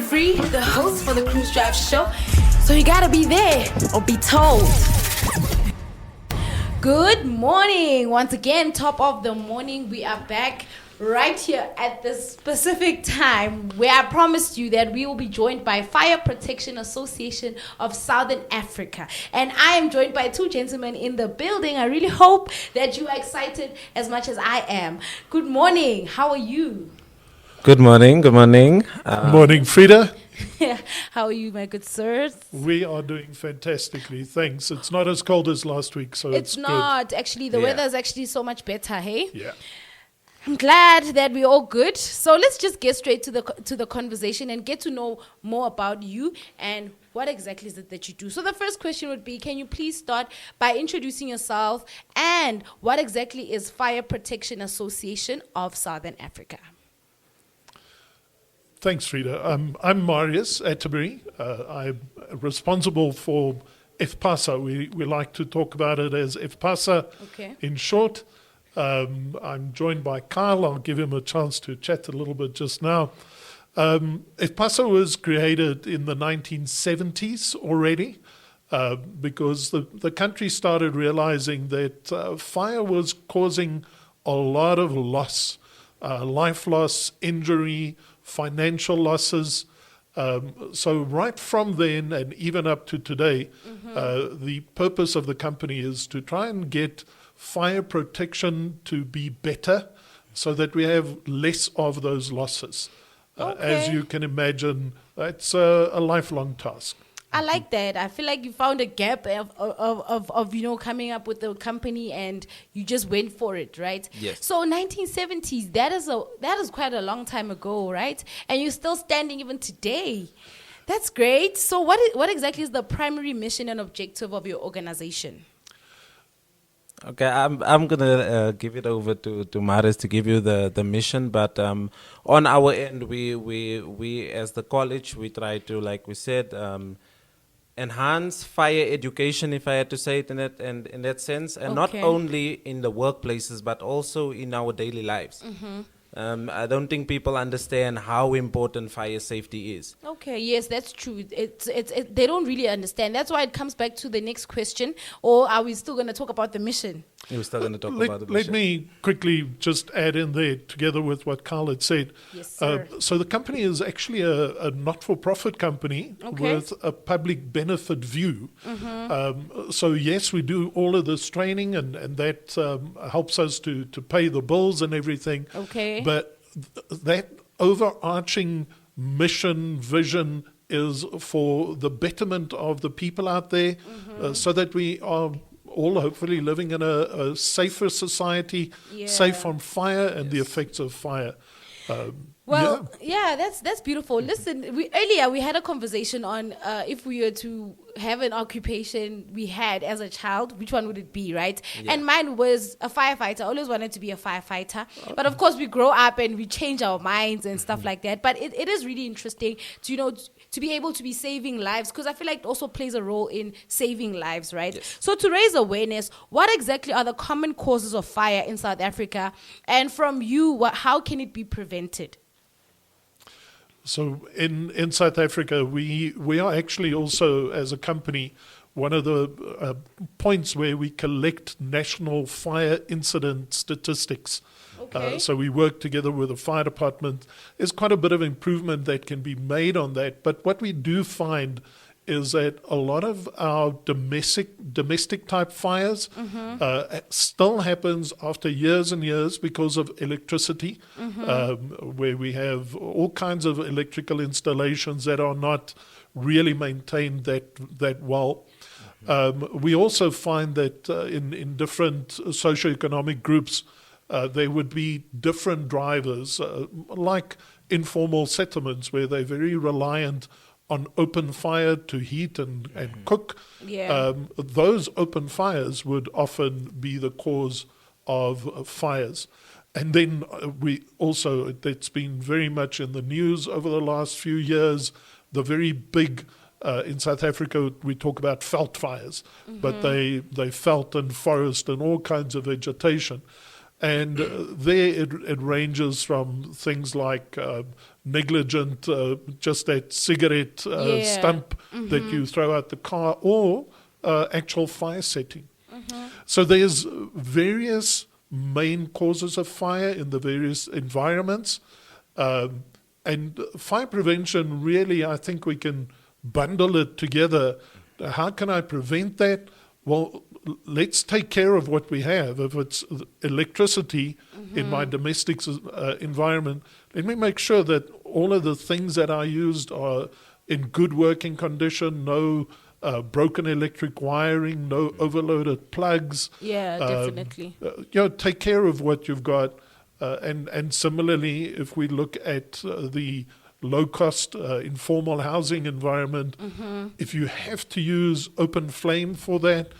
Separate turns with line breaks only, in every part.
Frida Free, the host for the Cruise Drive Show. So you gotta be there or be told. Good morning. Once again, top of the morning, we are back right here at this specific time where I promised you that we will be joined by Fire Protection Association of Southern Africa. And I am joined by two gentlemen in the building. I really hope that you are excited as much as I am. Good morning. How are you?
Good morning. Good morning.
Good morning, Frida.
How are you, my good sirs?
We are doing fantastically. Thanks. It's not as cold as last week, so it's
not.
good.
Actually, the weather is actually so much better, hey?
Yeah.
I'm glad that we're all good. So let's just get straight to the conversation and get to know more about you and what exactly is it that you do. So the first question would be, can you please start by introducing yourself and what exactly is Fire Protection Association of Southern Africa?
Thanks, Frida. I'm Marius Atterbury. I'm responsible for FPASA. We like to talk about it as FPASA in short. I'm joined by Kyle. I'll give him a chance to chat a little bit just now. FPASA was created in the 1970s already because the country started realizing that fire was causing a lot of loss, life loss, injury, financial losses. So right from then and even up to today, the purpose of the company is to try and get fire protection to be better so that we have less of those losses. As you can imagine, it's a lifelong task.
I like that. I feel like you found a gap of coming up with the company and you just went for it, right?
Yes.
So 1970s, that is quite a long time ago, right? And you're still standing even today. That's great. So what exactly is the primary mission and objective of your organization?
Okay, I'm gonna give it over to Marius to give you the mission, but on our end, we as the college, we try to, like we said, enhance fire education, if I had to say it in that sense, and not only in the workplaces but also in our daily lives. I don't think people understand how important fire safety is. Okay,
yes, that's true. They don't really understand. That's why it comes back to the next question. Or are we still going to talk about the mission?
We're still going to talk about the mission.
Let me quickly just add in there, together with what Carl had said.
Yes, sir.
So the company is actually a not-for-profit company with a public benefit view. So yes, we do all of this training, and that helps us to pay the bills and everything. But that overarching mission, vision is for the betterment of the people out there, so that we are all hopefully living in a safer society, safe from fire and the effects of fire.
That's beautiful. Listen, earlier we had a conversation on if we were to have an occupation we had as a child, which one would it be, right? And mine was a firefighter. I always wanted to be a firefighter. But of course we grow up and we change our minds and stuff like that. But it is really interesting to be able to be saving lives, because I feel like it also plays a role in saving lives, right?
Yes.
So to raise awareness, what exactly are the common causes of fire in South Africa? And from you, how can it be prevented?
So in South Africa, we are actually also, as a company, one of the points where we collect national fire incident statistics. So we work together with the fire department. There's quite a bit of improvement that can be made on that. But what we do find is that a lot of our domestic type fires still happens after years and years because of electricity, where we have all kinds of electrical installations that are not really maintained that well. We also find that in different socioeconomic groups, there would be different drivers, like informal settlements where they're very reliant on open fire to heat and cook. Those open fires would often be the cause of fires. And then we also, that's been very much in the news over the last few years, the very big, in South Africa we talk about veld fires, but they veld and forest and all kinds of vegetation. And there it ranges from things like negligent, just that cigarette stump that you throw out the car, or actual fire setting. So there's various main causes of fire in the various environments. And fire prevention, really, I think we can bundle it together. How can I prevent that? Well, let's take care of what we have. If it's electricity in my domestic environment, let me make sure that all of the things that I used are in good working condition, no broken electric wiring, no overloaded plugs.
Yeah, definitely.
Take care of what you've got. And similarly, if we look at the low-cost informal housing environment, if you have to use open flame for that,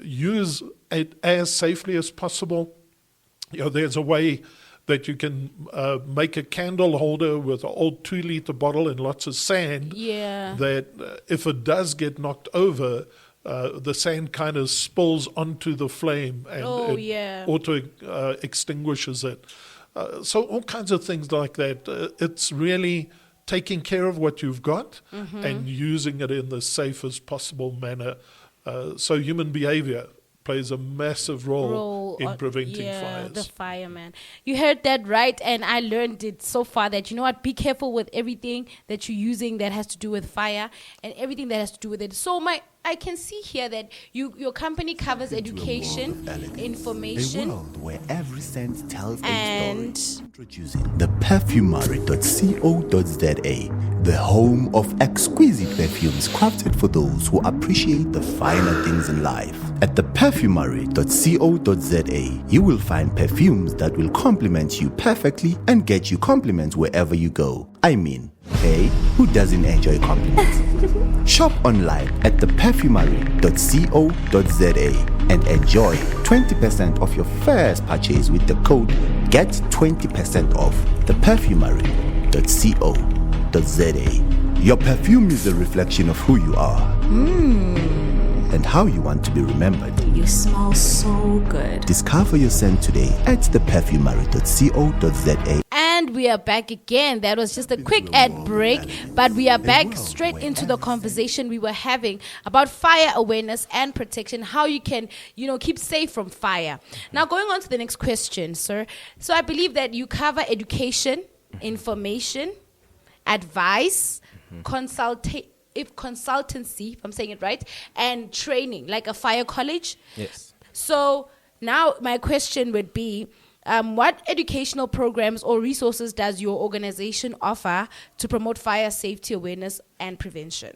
use it as safely as possible. There's a way that you can make a candle holder with an old 2-liter bottle and lots of sand.
Yeah.
That if it does get knocked over, the sand kind of spills onto the flame and auto extinguishes it. So all kinds of things like that. It's really taking care of what you've got and using it in the safest possible manner. So human behavior plays a massive role in preventing fires.
The fireman. You heard that right, and I learned it so far that, you know what, be careful with everything that you're using that has to do with fire and everything that has to do with it. So I can see here that your company covers education, information,
a world where every scent tells
and
a story. Introducing the perfumery.co.za, the home of exquisite perfumes crafted for those who appreciate the finer things in life. At the perfumery.co.za, you will find perfumes that will complement you perfectly and get you compliments wherever you go. I mean, hey, who doesn't enjoy compliments? Shop online at theperfumery.co.za and enjoy 20% off your first purchase with the code GET20% off. Theperfumery.co.za. Your perfume is a reflection of who you are and how you want to be remembered.
You smell so good.
Discover your scent today at theperfumery.co.za.
And we are back again. That was just a quick ad break, but we are back straight into the conversation we were having about fire awareness and protection, how you can, keep safe from fire. Now, going on to the next question, sir. So I believe that you cover education, information, advice, consultancy, if I'm saying it right, and training, like a fire college.
Yes.
So now my question would be, what educational programs or resources does your organization offer to promote fire safety awareness and prevention?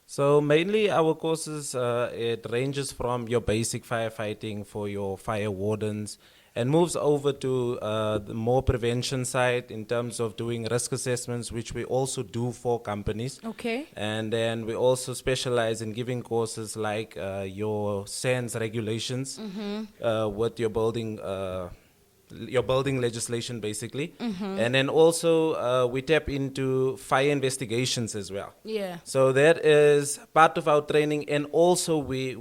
So mainly our courses, it ranges from your basic firefighting for your fire wardens and moves over to the more prevention side in terms of doing risk assessments, which we also do for companies.
Okay.
And then we also specialize in giving courses like your SANS regulations with your building legislation, basically. And then also we tap into fire investigations as well.
Yeah.
So that is part of our training, and also we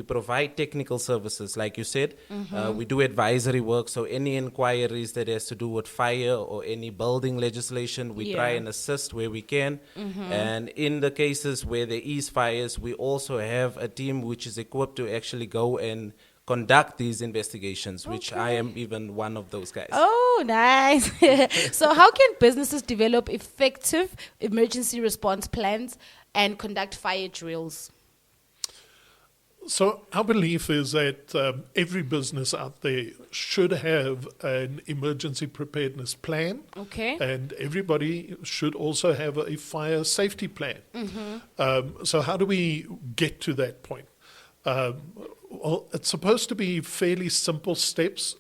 provide technical services, like you said. We do advisory work, so any inquiries that has to do with fire or any building legislation, we try and assist where we can. And in the cases where there is fires, we also have a team which is equipped to actually go and conduct these investigations, which I am even one of those guys.
Oh, nice. So how can businesses develop effective emergency response plans and conduct fire drills?
So our belief is that every business out there should have an emergency preparedness plan.
Okay.
And everybody should also have a fire safety plan. So how do we get to that point? Well, it's supposed to be fairly simple steps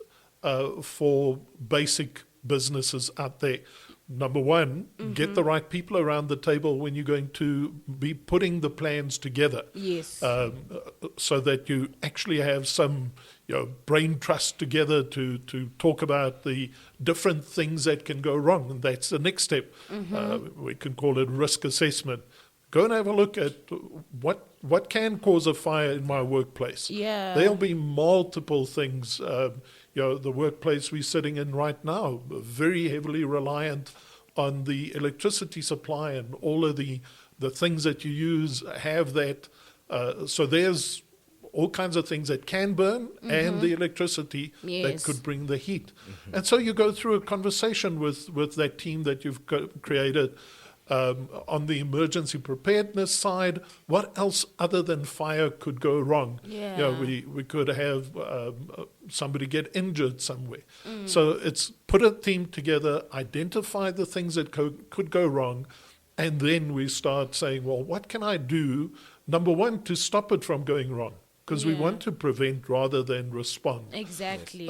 for basic businesses out there. Number one, get the right people around the table when you're going to be putting the plans together.
Yes.
So that you actually have some brain trust together to talk about the different things that can go wrong. And that's the next step. We can call it risk assessment. Go and have a look at what can cause a fire in my workplace.
Yeah.
There'll be multiple things. the workplace we're sitting in right now, very heavily reliant on the electricity supply, and all of the things that you use have that. So there's all kinds of things that can burn, and the electricity that could bring the heat. And so you go through a conversation with that team that you've created. On the emergency preparedness side, what else other than fire could go wrong? We could have somebody get injured somewhere. So it's put a team together, identify the things that could go wrong, and then we start saying, well, what can I do, number one, to stop it from going wrong? Because we want to prevent rather than respond.
Exactly.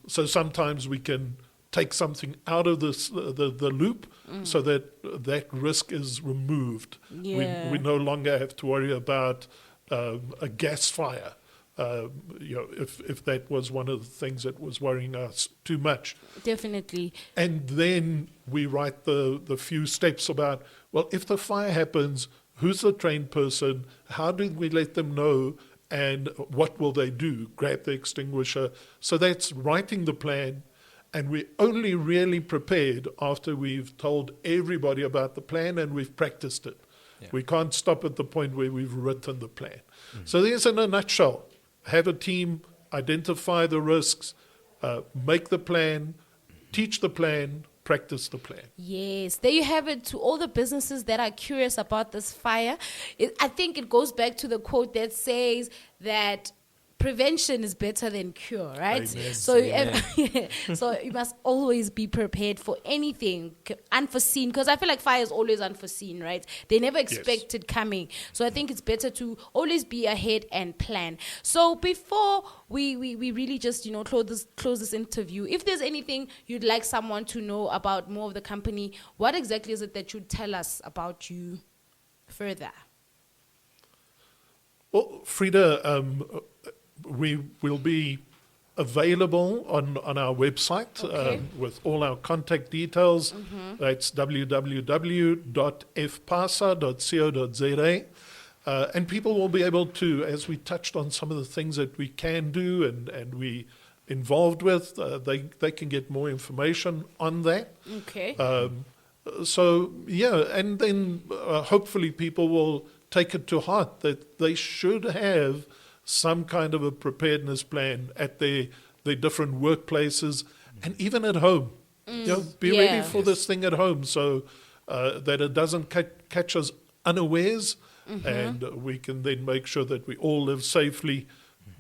So sometimes we can take something out of the loop so that risk is removed. We no longer have to worry about a gas fire. If that was one of the things that was worrying us too much.
Definitely.
And then we write the few steps about, well, if the fire happens, who's the trained person? How do we let them know? And what will they do? Grab the extinguisher. So that's writing the plan. And we're only really prepared after we've told everybody about the plan and we've practiced it. Yeah. We can't stop at the point where we've written the plan. So there's in a nutshell. Have a team, identify the risks, make the plan, teach the plan, practice the plan.
Yes, there you have it. To all the businesses that are curious about this fire, I think it goes back to the quote that says that prevention is better than cure, right?
Amen.
So, so you must always be prepared for anything unforeseen, because I feel like fire is always unforeseen, right? They never expect it coming. So I think it's better to always be ahead and plan. So before we really just close this interview, if there's anything you'd like someone to know about more of the company, what exactly is it that you'd tell us about you further?
Well, Frida, we will be available on our website with all our contact details. That's www.fpasa.co.za. And people will be able to, as we touched on some of the things that we can do and we involved with, they can get more information on that.
Okay.
And then hopefully people will take it to heart that they should have some kind of a preparedness plan at their different workplaces and even at home. Be ready for this thing at home so that it doesn't catch us unawares, and we can then make sure that we all live safely,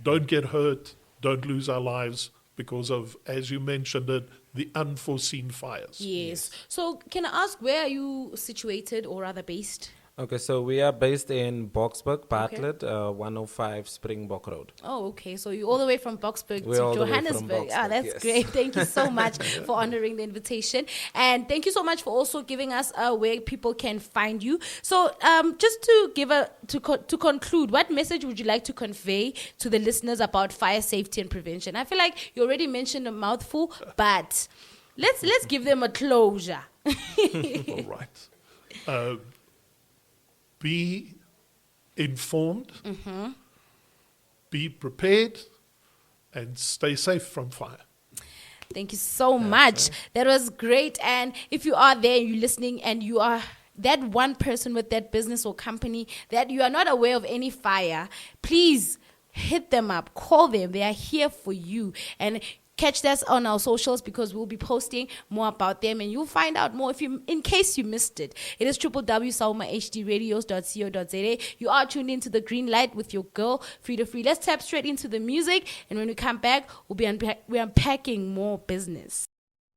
don't get hurt, don't lose our lives because of, as you mentioned it, the unforeseen fires.
Yes. So can I ask, where are you situated, or rather based?
Okay, so we are based in Boksburg, Bartlett, 105 Springbok Road.
Oh, okay. So you're all the way from Boksburg
We're
to
all the way from
Johannesburg.
Boksburg,
That's
yes.
great. Thank you so much for honoring the invitation. And thank you so much for also giving us where people can find you. So just to give to conclude, what message would you like to convey to the listeners about fire safety and prevention? I feel like you already mentioned a mouthful, but let's give them a closure.
All right. Be informed, be prepared, and stay safe from fire.
Thank you so much. That was great. And if you are there, you're listening, and you are that one person with that business or company that you are not aware of any fire, please hit them up, call them. They are here for you. And catch us on our socials, because we'll be posting more about them, and you'll find out more in case you missed it. It is www.saumahdradios.co.za. You are tuned into the Green Light with your girl, Frida Free. Let's tap straight into the music, and when we come back, we're unpacking more business.